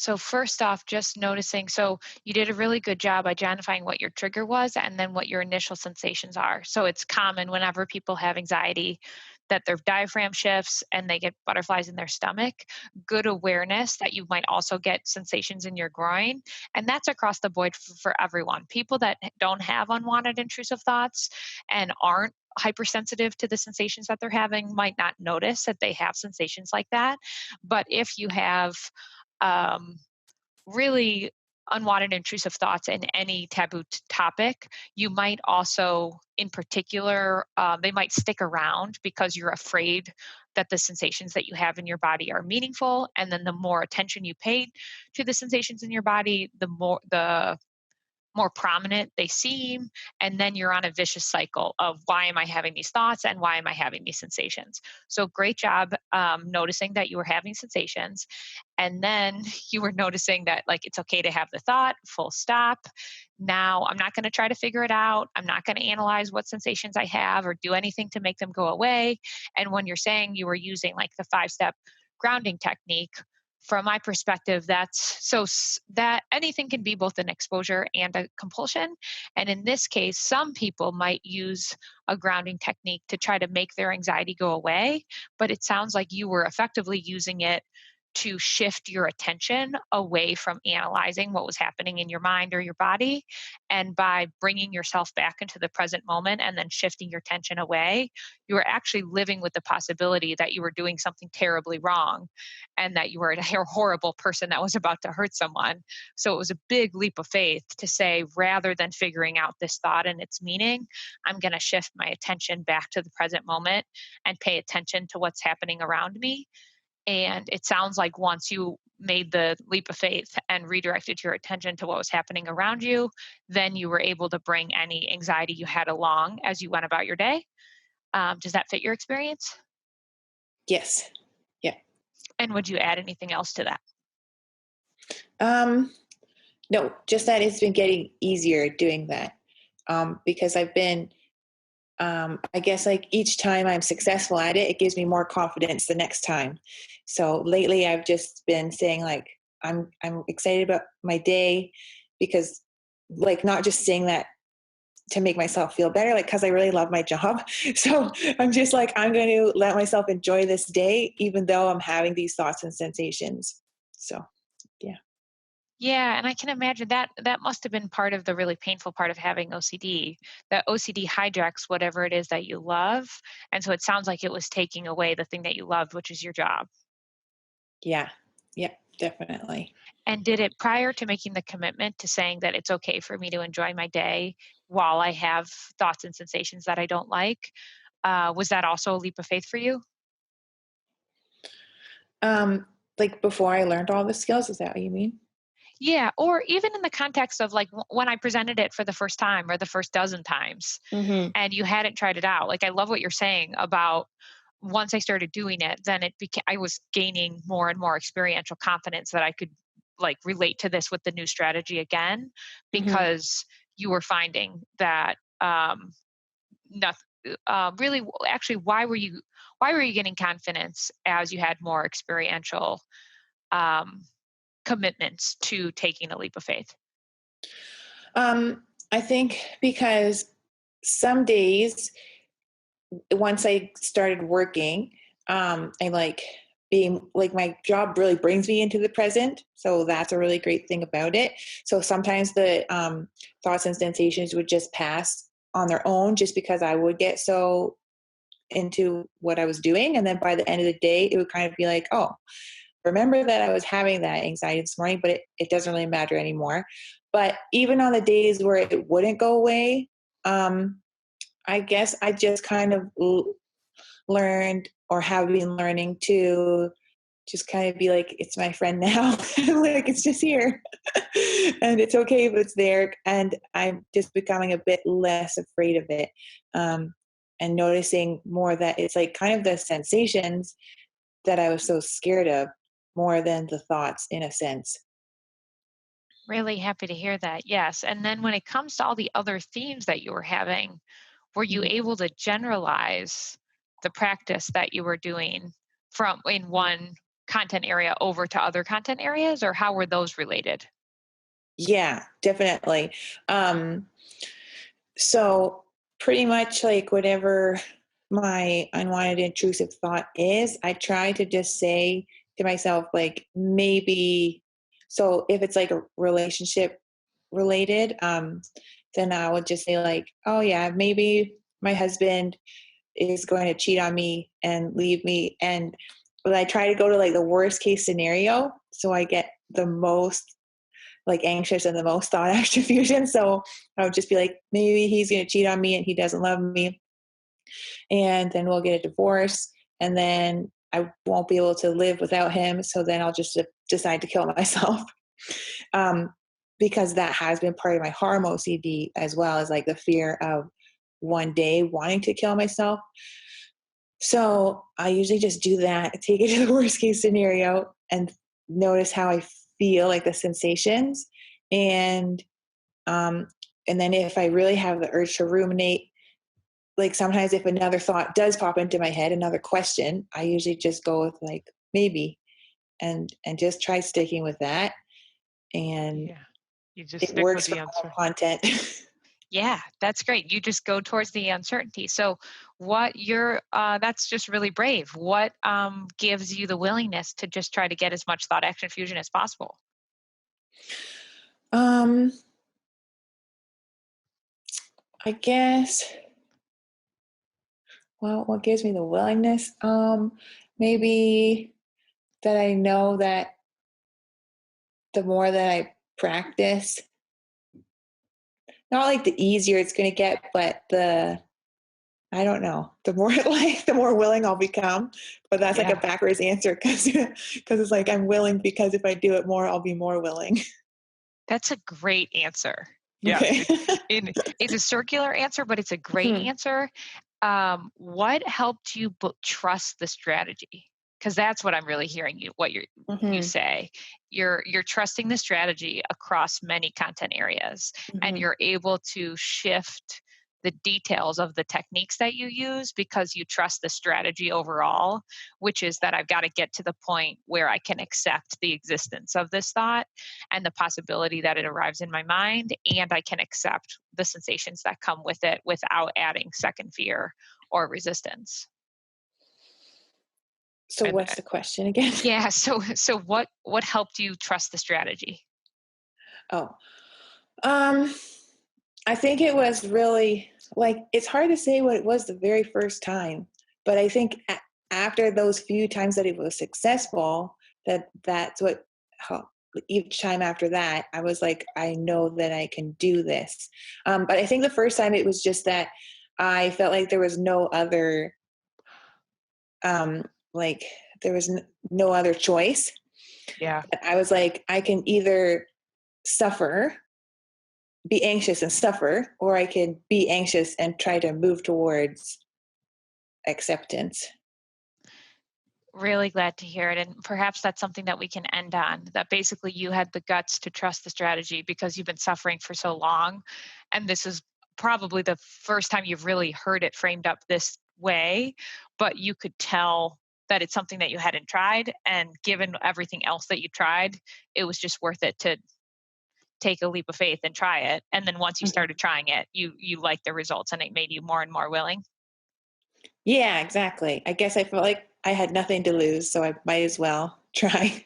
So first off, just noticing, so you did a really good job identifying what your trigger was and then what your initial sensations are. So it's common whenever people have anxiety that their diaphragm shifts and they get butterflies in their stomach. Good awareness that you might also get sensations in your groin. And that's across the board for everyone. People that don't have unwanted intrusive thoughts and aren't hypersensitive to the sensations that they're having might not notice that they have sensations like that. But if you have um, really unwanted intrusive thoughts in any taboo topic, you might also, in particular, they might stick around because you're afraid that the sensations that you have in your body are meaningful. And then the more attention you pay to the sensations in your body, the more prominent they seem, and then you're on a vicious cycle of why am I having these thoughts and why am I having these sensations. So great job noticing that you were having sensations, and then you were noticing that like it's okay to have the thought, full stop. Now I'm not going to try to figure it out. I'm not going to analyze what sensations I have or do anything to make them go away. And when you're saying you were using like the 5-step grounding technique, from my perspective, that anything can be both an exposure and a compulsion. And in this case, some people might use a grounding technique to try to make their anxiety go away. But it sounds like you were effectively using it to shift your attention away from analyzing what was happening in your mind or your body. And by bringing yourself back into the present moment and then shifting your attention away, you were actually living with the possibility that you were doing something terribly wrong and that you were a horrible person that was about to hurt someone. So it was a big leap of faith to say, rather than figuring out this thought and its meaning, I'm going to shift my attention back to the present moment and pay attention to what's happening around me. And it sounds like once you made the leap of faith and redirected your attention to what was happening around you, then you were able to bring any anxiety you had along as you went about your day. Does that fit your experience? Yes. Yeah. And would you add anything else to that? Um, no, just that it's been getting easier doing that. Because I've been, I guess like each time I'm successful at it, it gives me more confidence the next time. So lately I've just been saying like, I'm excited about my day because like not just saying that to make myself feel better, like, cause I really love my job. So I'm just like, I'm going to let myself enjoy this day, even though I'm having these thoughts and sensations. So, yeah. Yeah, and I can imagine that that must have been part of the really painful part of having OCD. That OCD hijacks whatever it is that you love. And so it sounds like it was taking away the thing that you loved, which is your job. Yeah. Yeah, definitely. And did it prior to making the commitment to saying that it's okay for me to enjoy my day while I have thoughts and sensations that I don't like, was that also a leap of faith for you? Like before I learned all the skills, is that what you mean? Yeah, or even in the context of like when I presented it for the first time or the first dozen times Hmm. and you hadn't tried it out. Like I love what you're saying about once I started doing it, then it became I was gaining more and more experiential confidence that I could like relate to this with the new strategy again Hmm. because you were finding that nothing really actually why were you getting confidence as you had more experiential um, commitments to taking a leap of faith? I think because some days once I started working, I like being like my job really brings me into the present. So that's a really great thing about it. So sometimes the thoughts and sensations would just pass on their own just because I would get so into what I was doing. And then by the end of the day, it would kind of be like, oh, remember that I was having that anxiety this morning, but it doesn't really matter anymore. But even on the days where it wouldn't go away, um, I guess I just kind of learned or have been learning to just kind of be like, it's my friend now. Like it's just here. And it's okay if it's there. And I'm just becoming a bit less afraid of it. Um, and noticing more that it's like kind of the sensations that I was so scared of more than the thoughts in a sense. Really happy to hear that. Yes. And then when it comes to all the other themes that you were having, were you Mhm. able to generalize the practice that you were doing from in one content area over to other content areas, or how were those related? Yeah, definitely. Um, so pretty much like whatever my unwanted intrusive thought is, I try to just say to myself, like, maybe, so if it's like a relationship related, then I would just say like, oh yeah, maybe my husband is going to cheat on me and leave me. And but I try to go to like the worst case scenario, so I get the most like anxious and the most thought extra fusion. So I would just be like, maybe he's going to cheat on me and he doesn't love me, and then we'll get a divorce, and then I won't be able to live without him. So then I'll just decide to kill myself. um, because that has been part of my harm OCD as well, as like the fear of one day wanting to kill myself. So I usually just do that, take it to the worst case scenario, and notice how I feel, like the sensations. And um, and then if I really have the urge to ruminate, like sometimes if another thought does pop into my head, another question, I usually just go with like maybe, and just try sticking with that. And Yeah. You just it stick with works for the my answer. own content. Yeah, that's great. You just go towards the uncertainty. So, that's just really brave. What gives you the willingness to just try to get as much thought action fusion as possible? um, I guess, well, what gives me the willingness? Maybe that I know that the more that I practice, not like the easier it's going to get, but I don't know, the more like the more willing I'll become. But that's like a Yeah, backwards answer because it's like I'm willing because if I do it more, I'll be more willing. that's a great answer. Yeah, Okay. it's a circular answer, but it's a great Hmm. answer. What helped you trust the strategy? Because that's what I'm really hearing you Hmm. say. You're trusting the strategy across many content areas, and Hmm. you're able to shift the details of the techniques that you use because you trust the strategy overall, which is that I've got to get to the point where I can accept the existence of this thought and the possibility that it arrives in my mind, and I can accept the sensations that come with it without adding second fear or resistance. So And what's the question again? yeah, so what helped you trust the strategy? Oh, um, I think it was really like it's hard to say what it was the very first time, but I think after those few times that it was successful, that's what helped. Each time after that, I was like, I know that I can do this. But I think the first time it was just that I felt like there was no other, um, like there was no other choice. Yeah. I was like, I can either suffer, be anxious and suffer, or I can be anxious and try to move towards acceptance. Really glad to hear it. And perhaps that's something that we can end on, that basically you had the guts to trust the strategy because you've been suffering for so long. And this is probably the first time you've really heard it framed up this way, but you could tell that it's something that you hadn't tried. And given everything else that you tried, it was just worth it to take a leap of faith and try it. And then once you Mhm. started trying it, you liked the results and it made you more and more willing. Yeah, exactly. I guess I felt like I had nothing to lose, so I might as well try.